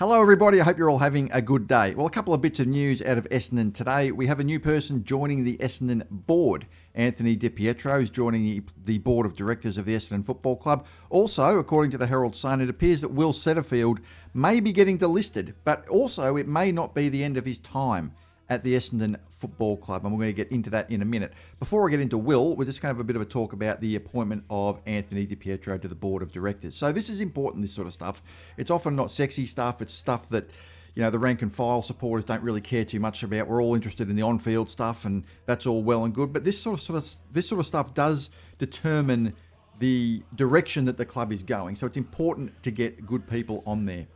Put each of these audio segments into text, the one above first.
Hello everybody, I hope you're all having a good day. Well, a couple of bits of news out of Essendon today. We have a new person joining the Essendon board. Anthony Pietro is joining the board of directors of the Essendon Football Club. Also, according to the Herald Sun, it appears that Will Setterfield may be getting delisted, but also it may not be the end of his time at the Essendon Football Club, and we're going to get into that in a minute. Before I get into Will, we're just going to have a bit of a talk about the appointment of Anthony Pietro to the board of directors. So this is important, this sort of stuff. It's often not sexy stuff. It's stuff that, you know, the rank and file supporters don't really care too much about. We're all interested in the on-field stuff, and that's all well and good. But this sort of stuff does determine the direction that the club is going. So it's important to get good people on there.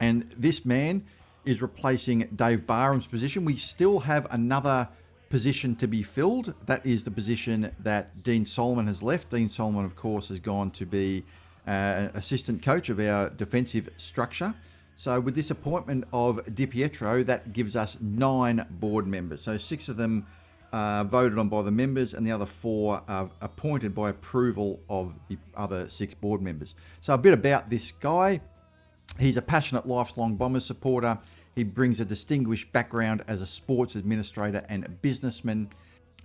And this man is replacing Dave Barham's position. We still have another position to be filled. That is the position that Dean Solomon has left. Dean Solomon, of course, has gone to be assistant coach of our defensive structure. So with this appointment of Pietro, that gives us 9 board members. So 6 of them voted on by the members, and the other 4 are appointed by approval of the other 6 board members. So a bit about this guy. He's a passionate lifelong Bombers supporter. He brings a distinguished background as a sports administrator and businessman.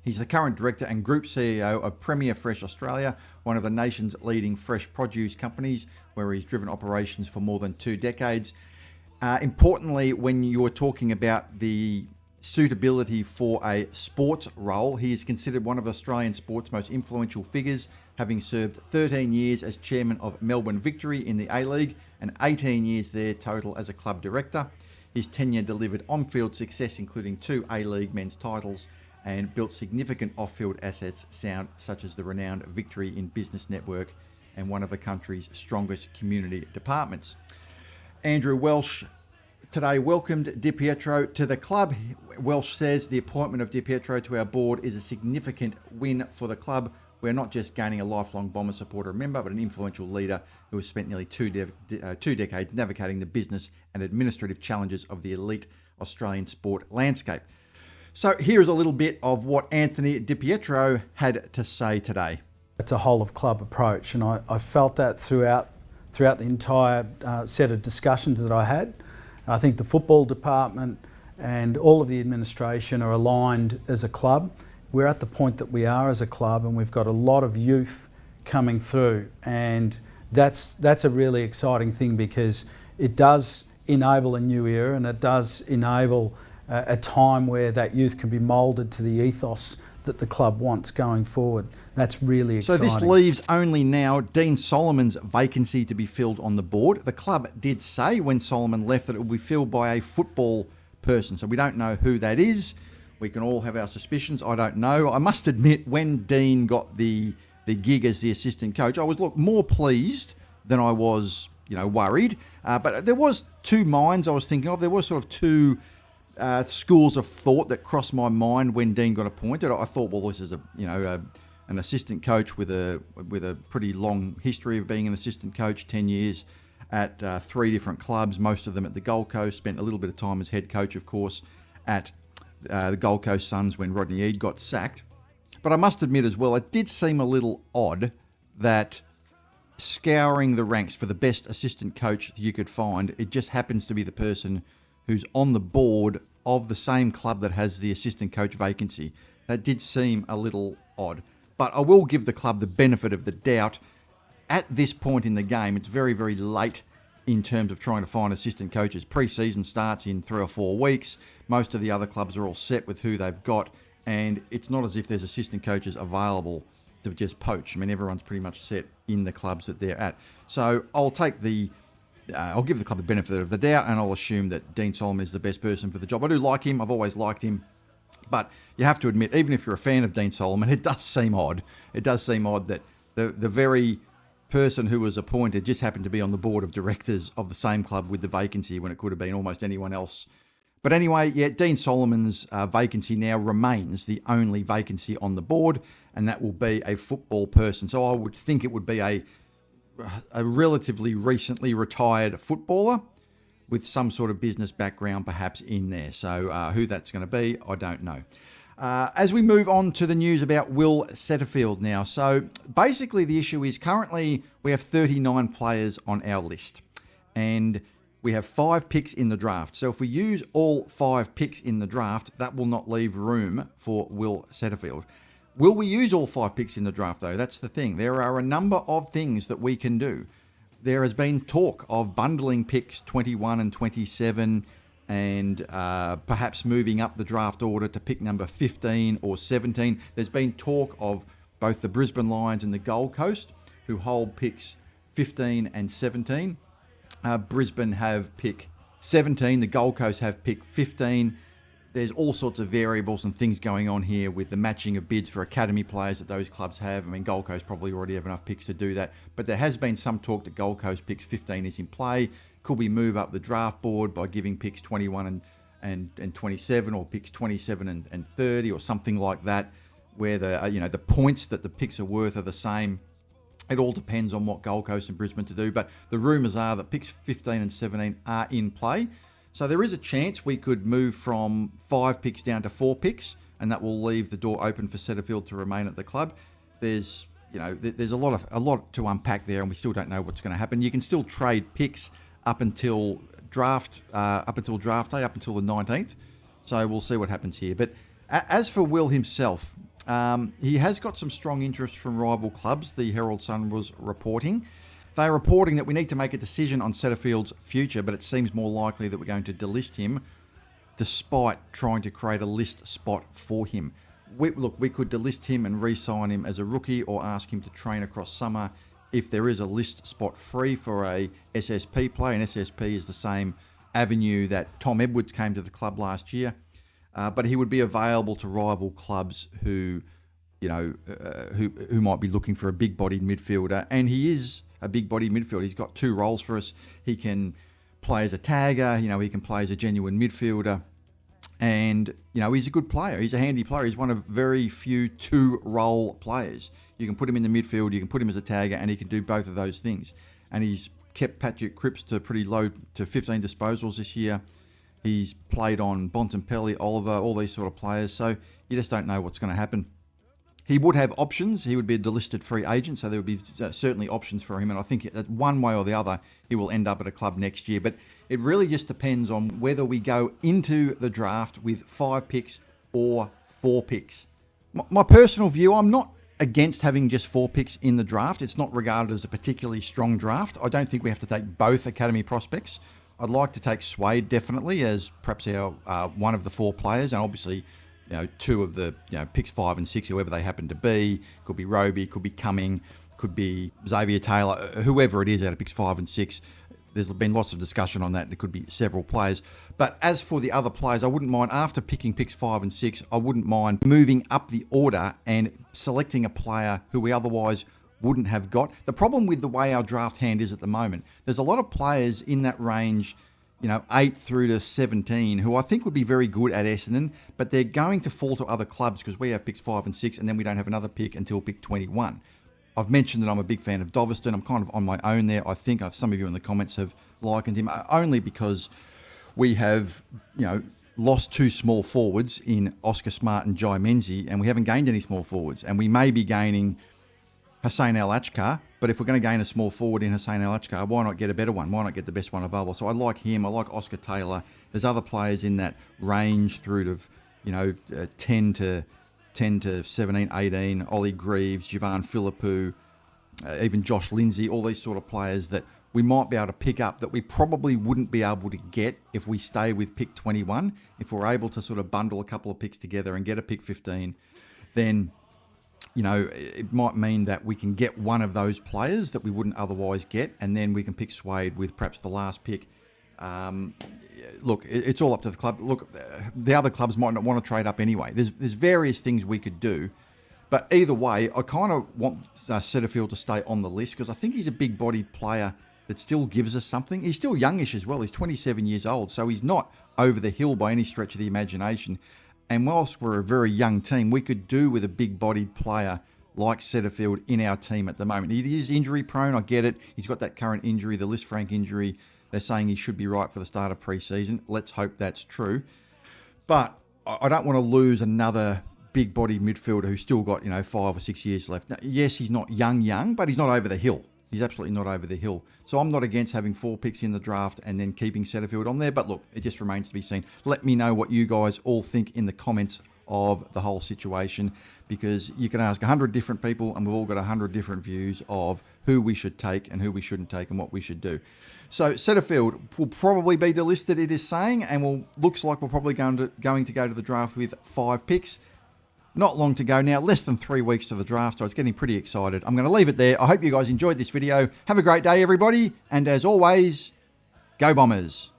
He's the current director and group CEO of Premier Fresh Australia, one of the nation's leading fresh produce companies, where he's driven operations for more than 2 decades. Importantly, when you're talking about the suitability for a sports role, he is considered one of Australian sport's most influential figures, having served 13 years as chairman of Melbourne Victory in the A-League and 18 years there total as a club director. His tenure delivered on-field success, including 2 A-League men's titles, and built significant off-field assets such as the renowned Victory in Business Network and one of the country's strongest community departments. Andrew Welsh today welcomed Pietro to the club. Welsh says the appointment of Pietro to our board is a significant win for the club. We're not just gaining a lifelong Bomber supporter member, but an influential leader who has spent nearly 2 decades navigating the business and administrative challenges of the elite Australian sport landscape. So here is a little bit of what Anthony Pietro had to say today. It's a whole of club approach, and I felt that throughout the entire set of discussions that I had. I think the football department and all of the administration are aligned as a club. We're at the point that we are as a club, and we've got a lot of youth coming through, and that's a really exciting thing, because it does enable a new era, and it does enable a time where that youth can be moulded to the ethos that the club wants going forward. That's really exciting. So this leaves only now Dean Solomon's vacancy to be filled on the board. The club did say when Solomon left that it will be filled by a football person, so we don't know who that is. We can all have our suspicions. I don't know. I must admit, when Dean got the gig as the assistant coach, I was more pleased than I was, worried. But there was 2 minds I was thinking of. There were sort of 2 schools of thought that crossed my mind when Dean got appointed. I thought, well, this is an assistant coach with a pretty long history of being an assistant coach, 10 years at 3 different clubs, most of them at the Gold Coast. Spent a little bit of time as head coach, of course, at the Gold Coast Suns when Rodney Eade got sacked. But I must admit as well, it did seem a little odd that scouring the ranks for the best assistant coach you could find, it just happens to be the person who's on the board of the same club that has the assistant coach vacancy. That did seem a little odd. But I will give the club the benefit of the doubt. At this point in the game, it's very, very late in terms of trying to find assistant coaches. Pre-season starts in 3 or 4 weeks. Most of the other clubs are all set with who they've got, and it's not as if there's assistant coaches available to just poach. I mean, everyone's pretty much set in the clubs that they're at. So I'll give the club the benefit of the doubt, and I'll assume that Dean Solomon is the best person for the job. I do like him. I've always liked him. But you have to admit, even if you're a fan of Dean Solomon, it does seem odd. It does seem odd that the very person who was appointed just happened to be on the board of directors of the same club with the vacancy when it could have been almost anyone else. But anyway, yeah, Dean Solomon's vacancy now remains the only vacancy on the board, and that will be a football person. So I would think it would be a relatively recently retired footballer with some sort of business background perhaps in there. So who that's going to be, I don't know. As we move on to the news about Will Setterfield now. So basically the issue is currently we have 39 players on our list. And We have 5 picks in the draft. So if we use all 5 picks in the draft, that will not leave room for Will Setterfield. Will we use all 5 picks in the draft, though? That's the thing. There are a number of things that we can do. There has been talk of bundling picks 21 and 27 and perhaps moving up the draft order to pick number 15 or 17. There's been talk of both the Brisbane Lions and the Gold Coast, who hold picks 15 and 17. Brisbane have pick 17. The Gold Coast have pick 15. There's all sorts of variables and things going on here with the matching of bids for academy players that those clubs have. I mean, Gold Coast probably already have enough picks to do that. But there has been some talk that Gold Coast picks 15 is in play. Could we move up the draft board by giving picks 21 and 27, or picks 27 and 30, or something like that, where the points that the picks are worth are the same. It all depends on what Gold Coast and Brisbane to do, but the rumours are that picks 15 and 17 are in play. So there is a chance we could move from 5 picks down to 4 picks, and that will leave the door open for Setterfield to remain at the club. There's a lot to unpack there, and we still don't know what's going to happen. You can still trade picks up until draft day, up until the 19th. So we'll see what happens here. But as for Will himself, he has got some strong interest from rival clubs, the Herald Sun was reporting. They're reporting that we need to make a decision on Setterfield's future, but it seems more likely that we're going to delist him, despite trying to create a list spot for him. We could delist him and re-sign him as a rookie, or ask him to train across summer if there is a list spot free for a SSP player. And SSP is the same avenue that Tom Edwards came to the club last year. But he would be available to rival clubs who might be looking for a big-bodied midfielder, and he is a big-bodied midfielder. He's got 2 roles for us. He can play as a tagger, he can play as a genuine midfielder, and he's a good player. He's a handy player. He's one of very few 2-role players. You can put him in the midfield, you can put him as a tagger, and he can do both of those things. And he's kept Patrick Cripps to 15 disposals this year. He's played on Bontempelli, Oliver, all these sort of players. So you just don't know what's going to happen. He would have options. He would be a delisted free agent, so there would be certainly options for him. And I think that one way or the other, he will end up at a club next year. But it really just depends on whether we go into the draft with 5 picks or 4 picks. My personal view, I'm not against having just 4 picks in the draft. It's not regarded as a particularly strong draft. I don't think we have to take both academy prospects. I'd like to take Swade definitely as perhaps our one of the 4 players, and obviously 2 of the picks 5 and 6, whoever they happen to be. Could be Roby, could be Cumming, could be Xavier Taylor, whoever it is out of picks 5 and 6. There's been lots of discussion on that. There could be several players. But as for the other players, I wouldn't mind, after picking picks 5 and 6, I wouldn't mind moving up the order and selecting a player who we otherwise wouldn't have got. The problem with the way our draft hand is at the moment, there's a lot of players in that range, 8 through to 17, who I think would be very good at Essendon, but they're going to fall to other clubs because we have picks 5 and 6, and then we don't have another pick until pick 21. I've mentioned that I'm a big fan of Doveston. I'm kind of on my own there. I think some of you in the comments have likened him, only because we have, lost 2 small forwards in Oscar Smart and Jai Menzies, and we haven't gained any small forwards. And we may be gaining Hussein Al-Achkar, but if we're going to gain a small forward in Hussein Al-Achkar, why not get a better one? Why not get the best one available? So I like him. I like Oscar Taylor. There's other players in that range through to, 10 to 17, 18, Ollie Greaves, Javan Philippou, even Josh Lindsay, all these sort of players that we might be able to pick up that we probably wouldn't be able to get if we stay with pick 21. If we're able to sort of bundle a couple of picks together and get a pick 15, then it might mean that we can get one of those players that we wouldn't otherwise get, and then we can pick Swade with perhaps the last pick. Look, it's all up to the club. Look, the other clubs might not want to trade up anyway. There's various things we could do. But either way, I kind of want Setterfield to stay on the list because I think he's a big-bodied player that still gives us something. He's still youngish as well. He's 27 years old, so he's not over the hill by any stretch of the imagination. And whilst we're a very young team, we could do with a big-bodied player like Setterfield in our team at the moment. He is injury-prone, I get it. He's got that current injury, the Liz Frank injury. They're saying he should be right for the start of pre-season. Let's hope that's true. But I don't want to lose another big-bodied midfielder who's still got 5 or 6 years left. Now, yes, he's not young, but he's not over the hill. He's absolutely not over the hill. So I'm not against having 4 picks in the draft and then keeping Setterfield on there. But look, it just remains to be seen. Let me know what you guys all think in the comments of the whole situation, because you can ask 100 different people and we've all got 100 different views of who we should take and who we shouldn't take and what we should do. So Setterfield will probably be delisted, it is saying, and looks like we're probably going to go to the draft with 5 picks. Not long to go now, less than 3 weeks to the draft, so it's getting pretty excited. I'm going to leave it there. I hope you guys enjoyed this video. Have a great day, everybody, and as always, go Bombers!